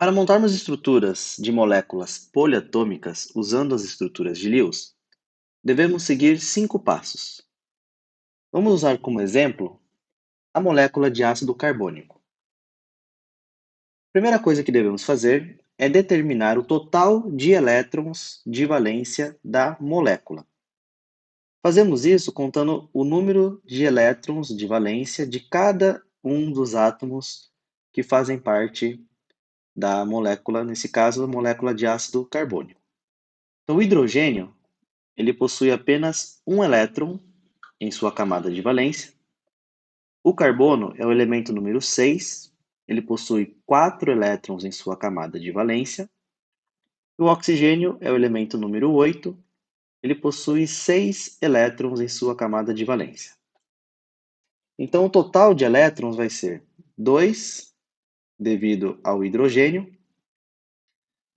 Para montarmos estruturas de moléculas poliatômicas usando as estruturas de Lewis, devemos seguir 5 passos. Vamos usar como exemplo a molécula de ácido carbônico. A primeira coisa que devemos fazer é determinar o total de elétrons de valência da molécula. Fazemos isso contando o número de elétrons de valência de cada um dos átomos que fazem parte da molécula, nesse caso, a molécula de ácido carbônico. Então, o hidrogênio, ele possui apenas um elétron em sua camada de valência. O carbono é o elemento número 6, ele possui 4 elétrons em sua camada de valência. O oxigênio é o elemento número 8, ele possui 6 elétrons em sua camada de valência. Então, o total de elétrons vai ser 2 devido ao hidrogênio,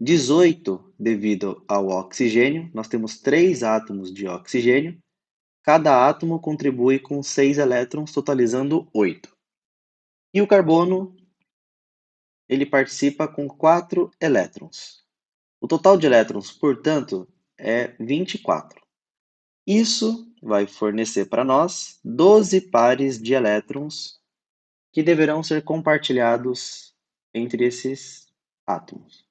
18 devido ao oxigênio. Nós temos 3 átomos de oxigênio. Cada átomo contribui com 6 elétrons, totalizando 8. E o carbono, ele participa com 4 elétrons. O total de elétrons, portanto, é 24. Isso vai fornecer para nós 12 pares de elétrons que deverão ser compartilhados entre esses átomos.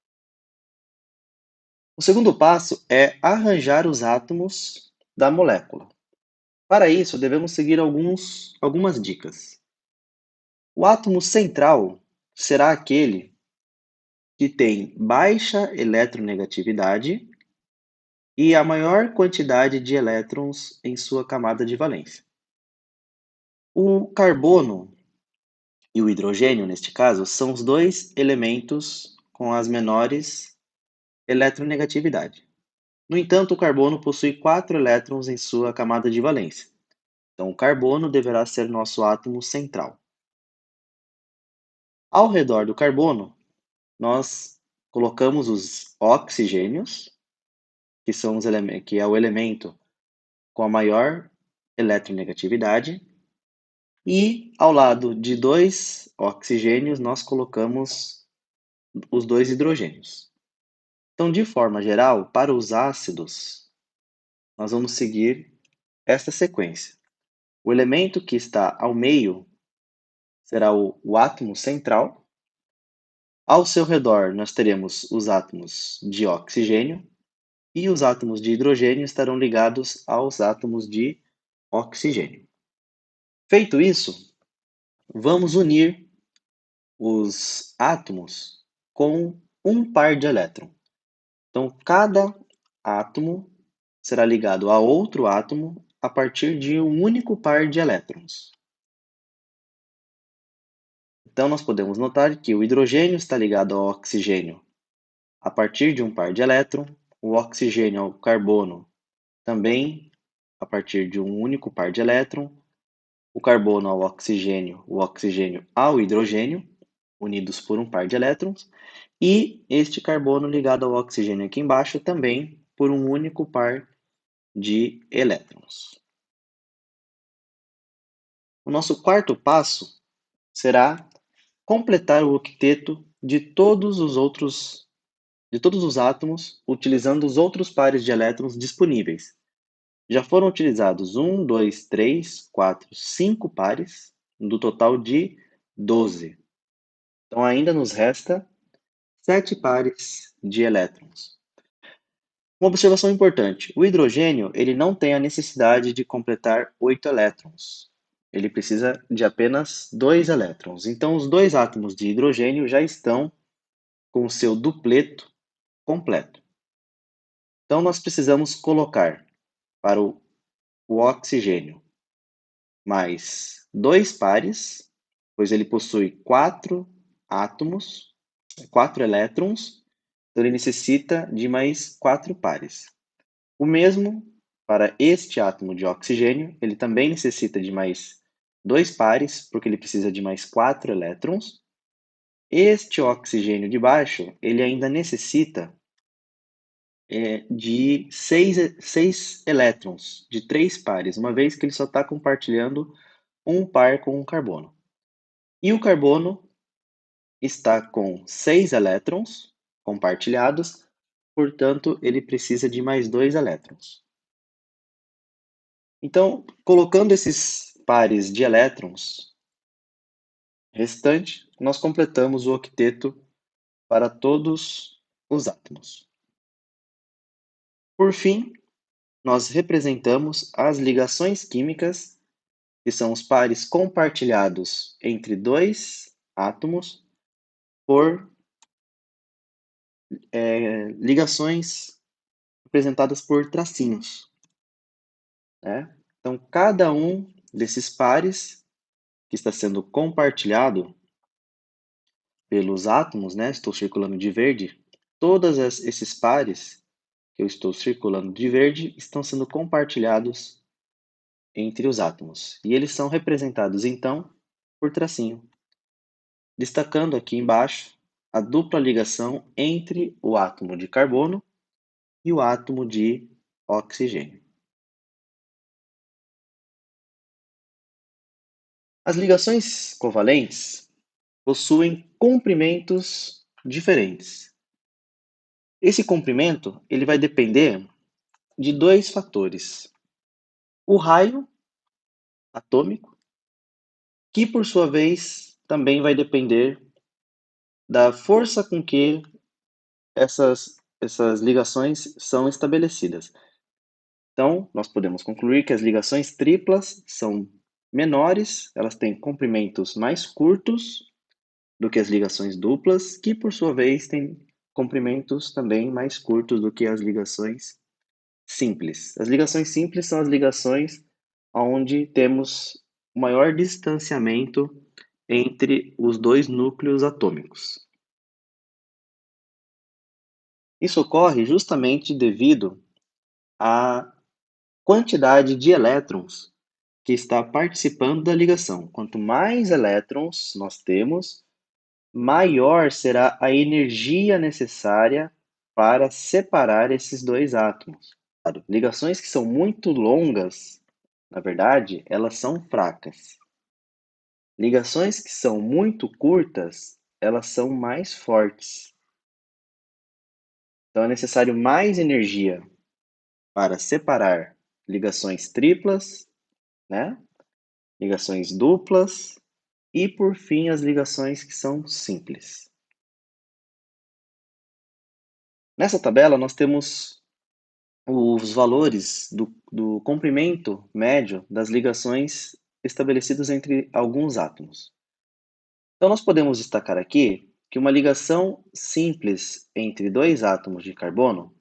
O segundo passo é arranjar os átomos da molécula. Para isso, devemos seguir algumas dicas. O átomo central será aquele que tem baixa eletronegatividade e a maior quantidade de elétrons em sua camada de valência. O carbono e o hidrogênio, neste caso, são os dois elementos com as menores eletronegatividade. No entanto, o carbono possui 4 elétrons em sua camada de valência. Então, o carbono deverá ser nosso átomo central. Ao redor do carbono, nós colocamos os oxigênios, que é o elemento com a maior eletronegatividade, e ao lado de 2 oxigênios nós colocamos os 2 hidrogênios. Então, de forma geral, para os ácidos, nós vamos seguir esta sequência. O elemento que está ao meio será o átomo central. Ao seu redor, nós teremos os átomos de oxigênio e os átomos de hidrogênio estarão ligados aos átomos de oxigênio. Feito isso, vamos unir os átomos com um par de elétron. Então, cada átomo será ligado a outro átomo a partir de um único par de elétrons. Então, nós podemos notar que o hidrogênio está ligado ao oxigênio a partir de um par de elétron, o oxigênio ao carbono também a partir de um único par de elétron, o carbono ao oxigênio, o oxigênio ao hidrogênio, unidos por um par de elétrons, e este carbono ligado ao oxigênio aqui embaixo também por um único par de elétrons. O nosso quarto passo será completar o octeto de todos os átomos utilizando os outros pares de elétrons disponíveis. Já foram utilizados 1, 2, 3, 4, 5 pares, do total de 12. Então ainda nos resta 7 pares de elétrons. Uma observação importante: o hidrogênio ele não tem a necessidade de completar 8 elétrons. Ele precisa de apenas 2 elétrons. Então, os dois átomos de hidrogênio já estão com o seu dupleto completo. Então, nós precisamos colocar para o oxigênio mais 2 pares, pois ele possui 4 átomos, 4 elétrons, então ele necessita de mais 4 pares. O mesmo para este átomo de oxigênio, ele também necessita de mais 2 pares, porque ele precisa de mais 4 elétrons. Este oxigênio de baixo, ele ainda necessita de 6 elétrons, de 3 pares, uma vez que ele só está compartilhando um par com o carbono. E o carbono, está com 6 elétrons compartilhados, portanto, ele precisa de mais 2 elétrons. Então, colocando esses pares de elétrons restante, nós completamos o octeto para todos os átomos. Por fim, nós representamos as ligações químicas, que são os pares compartilhados entre dois átomos por ligações representadas por tracinhos, né? Então, cada um desses pares que está sendo compartilhado pelos átomos, né? Estou circulando de verde. Todos esses pares que eu estou circulando de verde estão sendo compartilhados entre os átomos. E eles são representados, então, por tracinho. Destacando aqui embaixo a dupla ligação entre o átomo de carbono e o átomo de oxigênio. As ligações covalentes possuem comprimentos diferentes. Esse comprimento ele vai depender de dois fatores: o raio atômico, que por sua vez também vai depender da força com que essas ligações são estabelecidas. Então, nós podemos concluir que as ligações triplas são menores, elas têm comprimentos mais curtos do que as ligações duplas, que por sua vez têm comprimentos também mais curtos do que as ligações simples. As ligações simples são as ligações onde temos maior distanciamento entre os dois núcleos atômicos. Isso ocorre justamente devido à quantidade de elétrons que está participando da ligação. Quanto mais elétrons nós temos, maior será a energia necessária para separar esses dois átomos. Ligações que são muito longas, na verdade, elas são fracas. Ligações que são muito curtas, elas são mais fortes. Então é necessário mais energia para separar ligações triplas, né? Ligações duplas e, por fim, as ligações que são simples. Nessa tabela, nós temos os valores do comprimento médio das ligações estabelecidas entre alguns átomos. Então, nós podemos destacar aqui que uma ligação simples entre dois átomos de carbono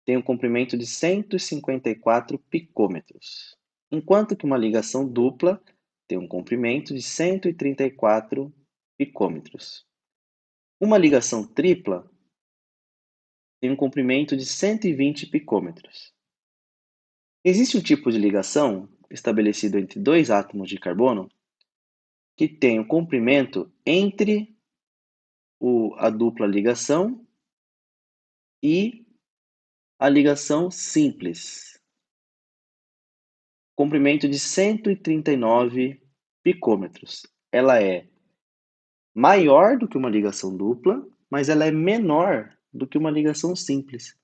tem um comprimento de 154 picômetros, enquanto que uma ligação dupla tem um comprimento de 134 picômetros. Uma ligação tripla tem um comprimento de 120 picômetros. Existe um tipo de ligação estabelecido entre dois átomos de carbono que tem o comprimento entre a dupla ligação e a ligação simples. Comprimento de 139 picômetros. Ela é maior do que uma ligação dupla, mas ela é menor do que uma ligação simples.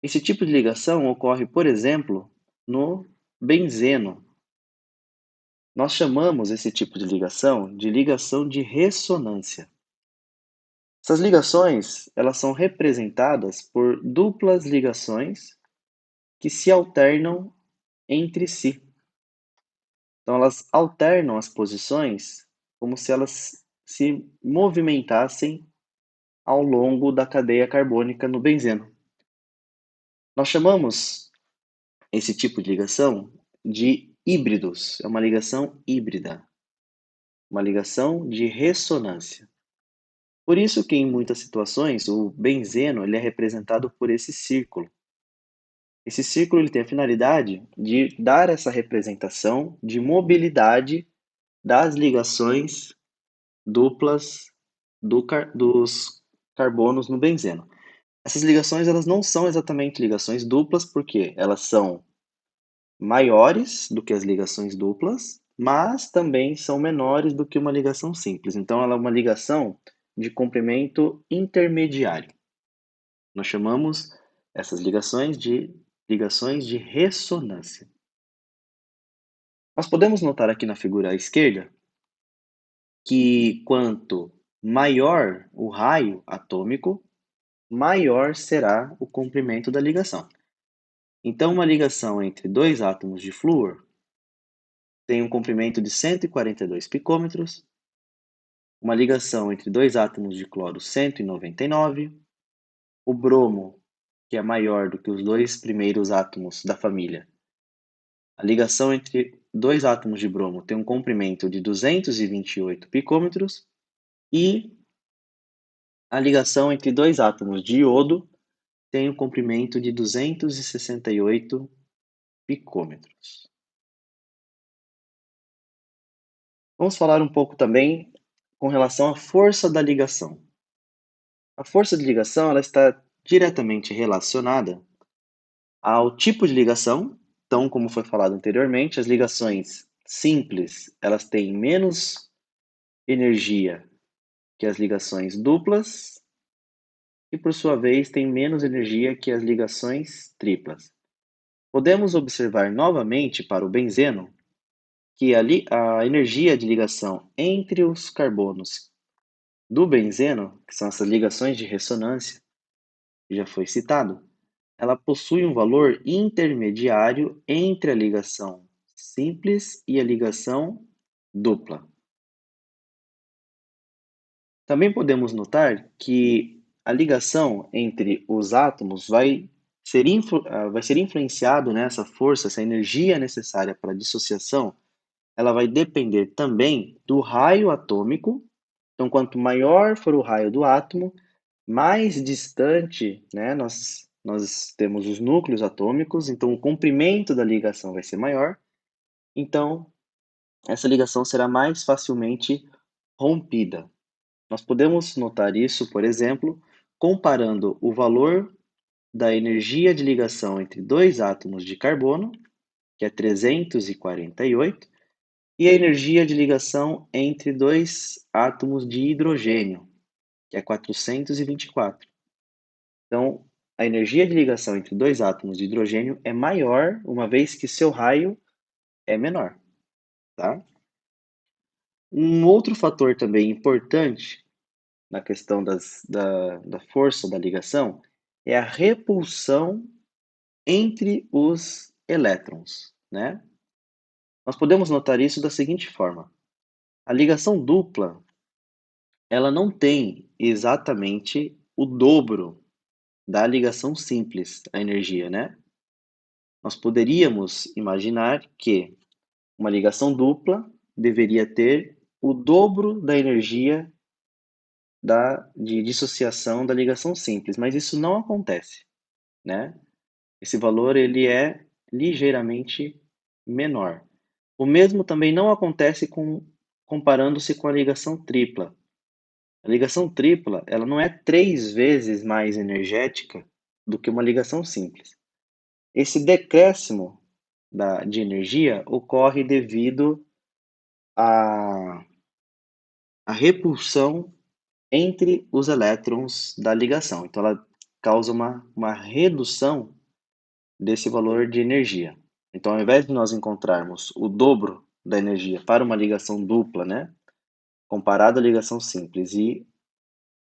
Esse tipo de ligação ocorre, por exemplo, no benzeno. Nós chamamos esse tipo de ligação de ressonância. Essas ligações, elas são representadas por duplas ligações que se alternam entre si. Então, elas alternam as posições como se elas se movimentassem ao longo da cadeia carbônica no benzeno. Nós chamamos esse tipo de ligação de híbridos. É uma ligação híbrida, uma ligação de ressonância. Por isso que em muitas situações o benzeno ele é representado por esse círculo. Esse círculo ele tem a finalidade de dar essa representação de mobilidade das ligações duplas dos carbonos no benzeno. Essas ligações elas não são exatamente ligações duplas porque elas são maiores do que as ligações duplas, mas também são menores do que uma ligação simples. Então ela é uma ligação de comprimento intermediário. Nós chamamos essas ligações de ressonância. Nós podemos notar aqui na figura à esquerda que quanto maior o raio atômico, maior será o comprimento da ligação. Então, uma ligação entre dois átomos de flúor tem um comprimento de 142 picômetros, uma ligação entre dois átomos de cloro 199, o bromo, que é maior do que os dois primeiros átomos da família. A ligação entre dois átomos de bromo tem um comprimento de 228 picômetros e a ligação entre dois átomos de iodo tem um comprimento de 268 picômetros. Vamos falar um pouco também com relação à força da ligação. A força de ligação ela está diretamente relacionada ao tipo de ligação. Então, como foi falado anteriormente, as ligações simples, elas têm menos energia que as ligações duplas e, por sua vez, têm menos energia que as ligações triplas. Podemos observar novamente para o benzeno que a energia de ligação entre os carbonos do benzeno, que são essas ligações de ressonância, que já foi citado, ela possui um valor intermediário entre a ligação simples e a ligação dupla. Também podemos notar que a ligação entre os átomos vai ser influenciado nessa força, essa energia necessária para a dissociação, ela vai depender também do raio atômico. Então, quanto maior for o raio do átomo, mais distante, né, nós temos os núcleos atômicos, então o comprimento da ligação vai ser maior, então essa ligação será mais facilmente rompida. Nós podemos notar isso, por exemplo, comparando o valor da energia de ligação entre dois átomos de carbono, que é 348, e a energia de ligação entre dois átomos de hidrogênio, que é 424. Então, a energia de ligação entre dois átomos de hidrogênio é maior, uma vez que seu raio é menor, tá? Um outro fator também importante na questão da força da ligação é a repulsão entre os elétrons, né? Nós podemos notar isso da seguinte forma: a ligação dupla, ela não tem exatamente o dobro da ligação simples, a energia, né? Nós poderíamos imaginar que uma ligação dupla deveria ter o dobro da energia de dissociação da ligação simples, mas isso não acontece, né? Esse valor ele é ligeiramente menor. O mesmo também não acontece comparando-se com a ligação tripla. A ligação tripla, ela não é 3 vezes mais energética do que uma ligação simples. Esse decréscimo de energia ocorre devido à repulsão entre os elétrons da ligação. Então, ela causa uma redução desse valor de energia. Então, ao invés de nós encontrarmos o dobro da energia para uma ligação dupla, né, comparado à ligação simples, e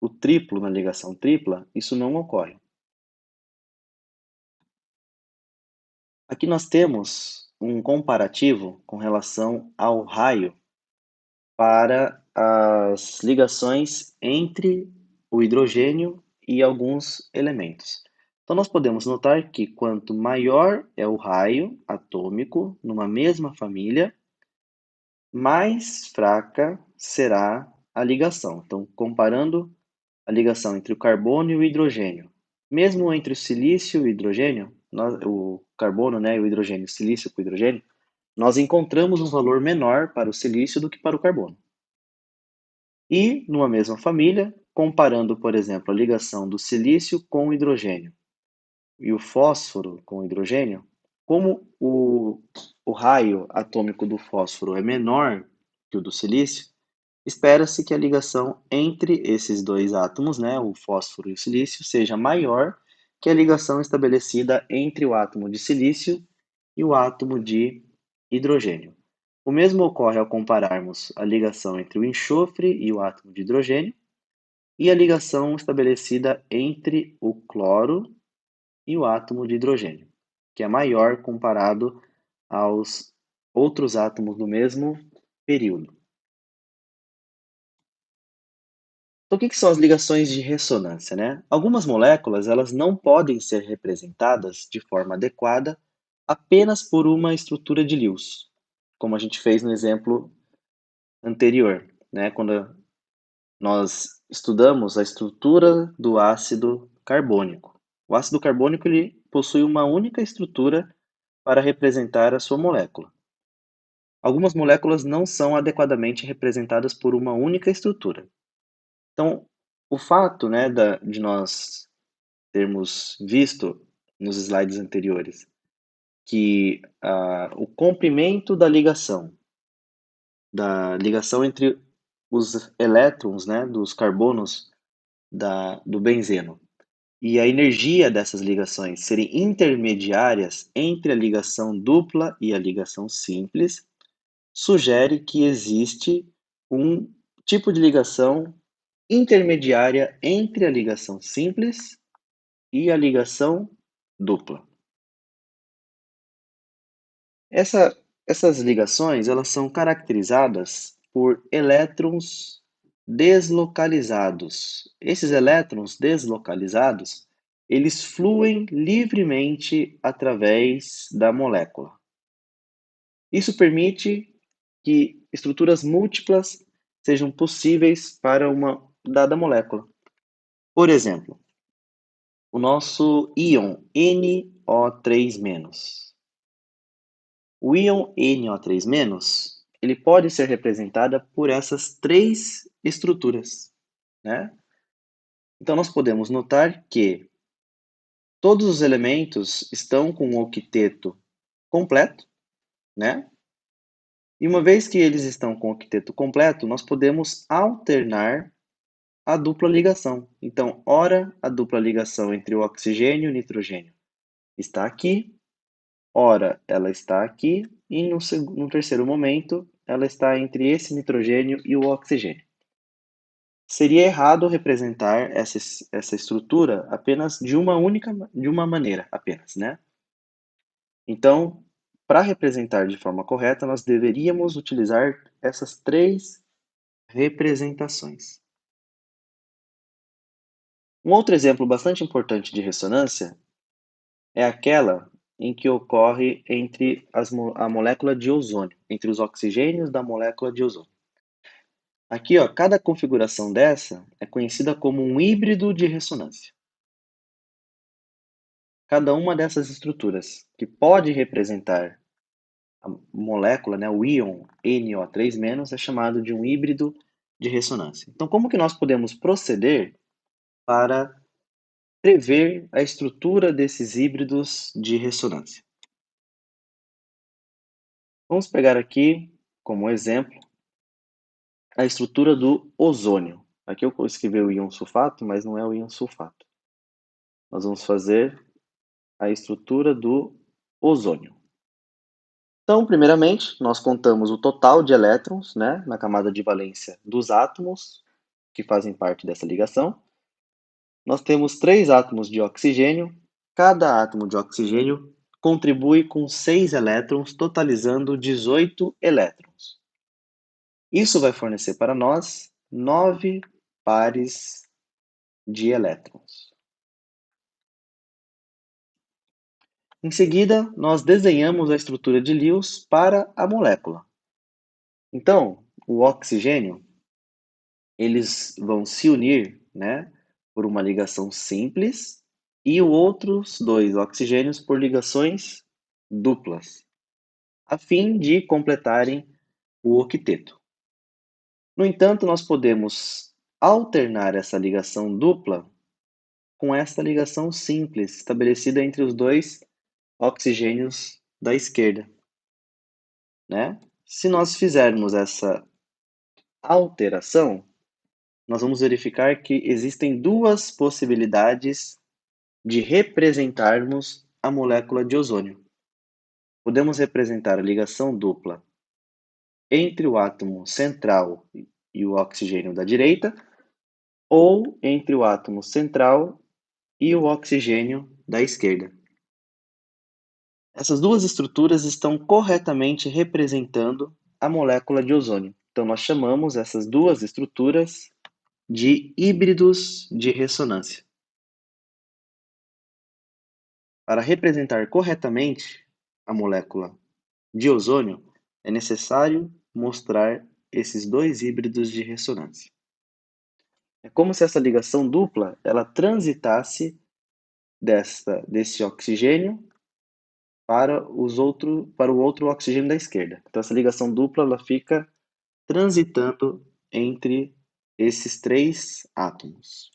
o triplo na ligação tripla, isso não ocorre. Aqui nós temos um comparativo com relação ao raio para as ligações entre o hidrogênio e alguns elementos. Então, nós podemos notar que quanto maior é o raio atômico numa mesma família, mais fraca será a ligação. Então, comparando a ligação entre o carbono e o hidrogênio, mesmo entre o silício e o hidrogênio, o carbono, né, e o hidrogênio, silício com hidrogênio, nós encontramos um valor menor para o silício do que para o carbono. E, numa mesma família, comparando, por exemplo, a ligação do silício com o hidrogênio e o fósforo com o hidrogênio, como o raio atômico do fósforo é menor que o do silício, espera-se que a ligação entre esses dois átomos, né, o fósforo e o silício, seja maior que a ligação estabelecida entre o átomo de silício e o átomo de hidrogênio. O mesmo ocorre ao compararmos a ligação entre o enxofre e o átomo de hidrogênio e a ligação estabelecida entre o cloro e o átomo de hidrogênio, que é maior comparado aos outros átomos do mesmo período. Então, o que são as ligações de ressonância, né? Algumas moléculas, elas não podem ser representadas de forma adequada apenas por uma estrutura de Lewis, como a gente fez no exemplo anterior, né? Quando nós estudamos a estrutura do ácido carbônico. O ácido carbônico ele possui uma única estrutura para representar a sua molécula. Algumas moléculas não são adequadamente representadas por uma única estrutura. Então, o fato, né, de nós termos visto nos slides anteriores que o comprimento da ligação entre os elétrons, né, dos carbonos do benzeno, e a energia dessas ligações serem intermediárias entre a ligação dupla e a ligação simples, sugere que existe um tipo de ligação intermediária entre a ligação simples e a ligação dupla. Essas ligações elas são caracterizadas por elétrons deslocalizados. Esses elétrons deslocalizados, eles fluem livremente através da molécula. Isso permite que estruturas múltiplas sejam possíveis para uma dada molécula. Por exemplo, o nosso íon NO3-. O íon NO3-, ele pode ser representado por essas três estruturas, né? Então nós podemos notar que todos os elementos estão com o octeto completo, né? E uma vez que eles estão com o octeto completo, nós podemos alternar a dupla ligação. Então, ora a dupla ligação entre o oxigênio e o nitrogênio está aqui, ora ela está aqui, e no terceiro momento ela está entre esse nitrogênio e o oxigênio. Seria errado representar essa estrutura apenas de uma maneira apenas, né? Então, para representar de forma correta, nós deveríamos utilizar essas três representações. Um outro exemplo bastante importante de ressonância é aquela em que ocorre entre a molécula de ozônio, entre os oxigênios da molécula de ozônio. Aqui, ó, cada configuração dessa é conhecida como um híbrido de ressonância. Cada uma dessas estruturas, que pode representar a molécula, né, o íon NO3-, é chamado de um híbrido de ressonância. Então, como que nós podemos proceder para prever a estrutura desses híbridos de ressonância? Vamos pegar aqui, como exemplo, a estrutura do ozônio. Aqui eu escrevi o íon sulfato, mas não é o íon sulfato. Nós vamos fazer a estrutura do ozônio. Então, primeiramente, nós contamos o total de elétrons, né, na camada de valência dos átomos que fazem parte dessa ligação. Nós temos 3 átomos de oxigênio. Cada átomo de oxigênio contribui com 6 elétrons, totalizando 18 elétrons. Isso vai fornecer para nós 9 pares de elétrons. Em seguida, nós desenhamos a estrutura de Lewis para a molécula. Então, o oxigênio, eles vão se unir, né, por uma ligação simples e os outros 2 oxigênios por ligações duplas, a fim de completarem o octeto. No entanto, nós podemos alternar essa ligação dupla com esta ligação simples estabelecida entre os 2 oxigênios da esquerda, né? Se nós fizermos essa alteração, nós vamos verificar que existem duas possibilidades de representarmos a molécula de ozônio. Podemos representar a ligação dupla entre o átomo central e o oxigênio da direita, ou entre o átomo central e o oxigênio da esquerda. Essas duas estruturas estão corretamente representando a molécula de ozônio. Então, nós chamamos essas duas estruturas de híbridos de ressonância. Para representar corretamente a molécula de ozônio, é necessário mostrar esses dois híbridos de ressonância. É como se essa ligação dupla ela transitasse desse oxigênio para o outro oxigênio da esquerda. Então, essa ligação dupla ela fica transitando entre esses três átomos.